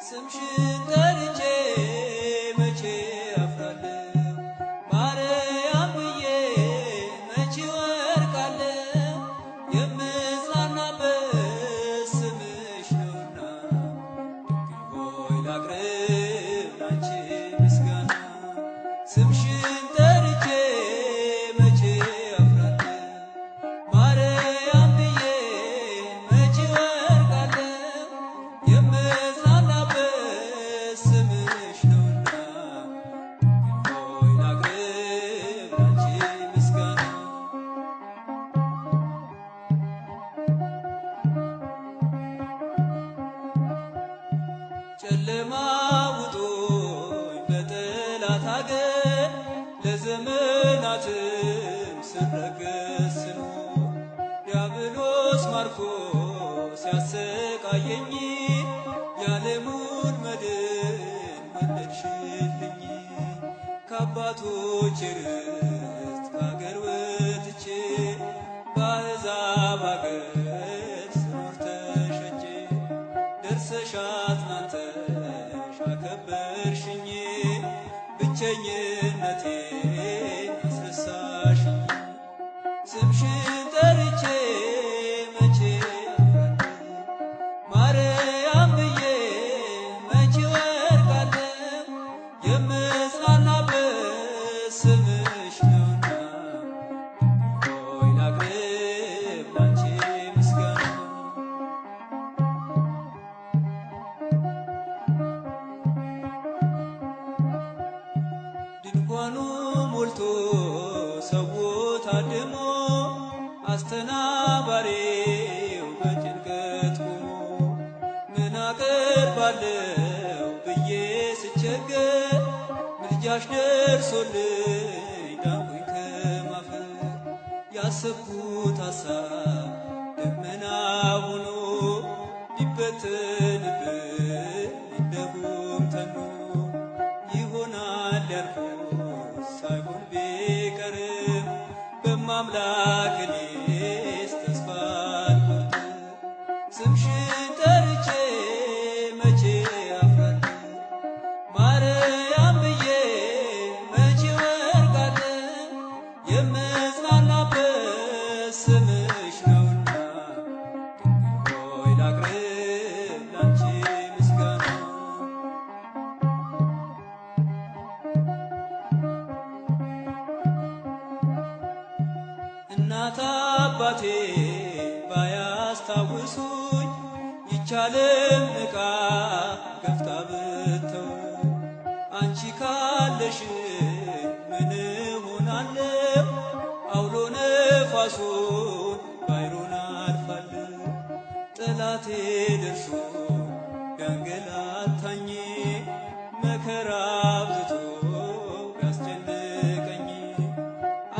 ስምሽን ጠርቼ መቼ አፍራለሁ ማርያም ብዬ መቼ ወርቃለሁ የምጽናናበት ስምሽ ነውና ድንግል ሆይ ላቅርብ ላንቺ ምስጋና ስምሽን ጠርቼ መቼ አፍራለሁ ማርያም ብዬ መቼ ወርቃለሁ የምጽናናበት ስምሽ ነውና ድንግል ሆይ ላቅርብ ላንቺ ምስጋና ጨለማ ውጦኝ በጠላት አገር ለዘመናትም ስረገስ ስኖር ዲያብሎስ ማርኮ ሲያሰቃየኝ የዓለሙን መድን ወለድሽልኝ ከአባቶቼ ርስት ከአገር ወጥቼ በአሕዛብ አገር ስኖር ተሸጬ ደርሰሽ አጽናንተሽ አከበርሽኝ ብቸኝነቴን አስረሳሽኝ ስምሽን ጠርቼ መቼ አፍራለሁ ማርያም ብዬ መቼ ወርቃለሁ የምጽናናበት ስምሽ ነውና ድንግል ሆይ ላቅርብ ላንቺ ምስጋና ድንኳኑ ሞልቶ ሰው ታድሞ አስተናባሪው በጭንቀት ቆሞ ምን አቀርባለሁ ብዬ ስቸገር ምልጃሽ ደርሶልኝ ዳንኩኝ ከማፈር ያሰብኩት ሐሳብ ደመና ሆኖ ሊበተንብኝ እንደ ጉም ተኖ ይሆናል ያልኩት ሳይሆን ቢቀርም በማምላክ እኔስ ተስፋ አልቆርጥም ስምሽን ጠርቼ መቼ አፍራለሁ ማርያም ብዬ መቼ ወርቃለሁ የምጽናናበት ስምሽ ነውና ድንግል ሆይ ላቅርብ ላንቺ ምስጋና እናት አባቴ ባያስታውሱኝ ይቻለም ዕቃ ገፍታ ብተውኝ አንቺ ካለሽ ምን እሆናለሁ አውሎ ነፋሱን ባይሩን አልፋለሁ ጠላቴ ደርሶ ቢያንገላታኝ መከራ አብዝቶ ቢያስጨንቀኝ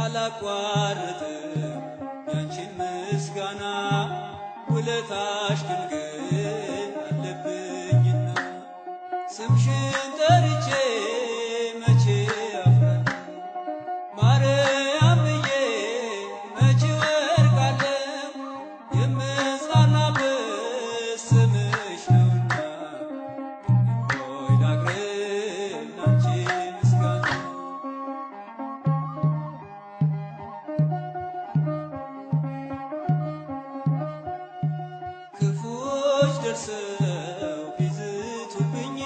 አላቋርጥም ያንቺን ምስጋና ውለታሽ ድንግል አለብኝና ስምሽን ጠርቼ መቼ አፍራለሁ ማርያም ብዬ መቼ ወርቃለሁ የምጽናናበት ስምሽ ነውና ድንግል ሆይ ላቅርብ ላንቺ ምስጋና ክፉዎች ደርሰው ቢዝቱብኝ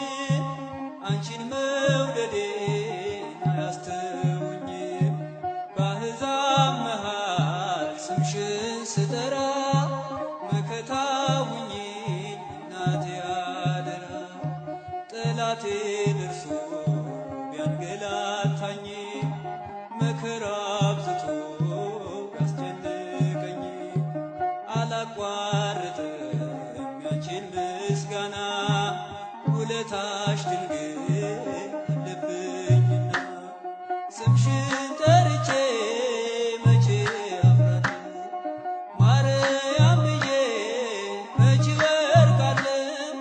አንቺን መውደዴን አያስተውኝ በአሕዛብ መሃል ስምሽን ስጠራ መከታ ሁኚኝ እናቴ አደራ ጠላቴ ደርሶ ቢያንገላታኝ መከራ አብዝቶ ቢያስጨንቀኝ አላቋርጥም ያንቺን ምስጋና ውለታሽ ድንግል አለብኝና ስምሽን ጠርቼ መቼ አፍራለሁ ማርያም ብዬ መቼ ወርቃለሁ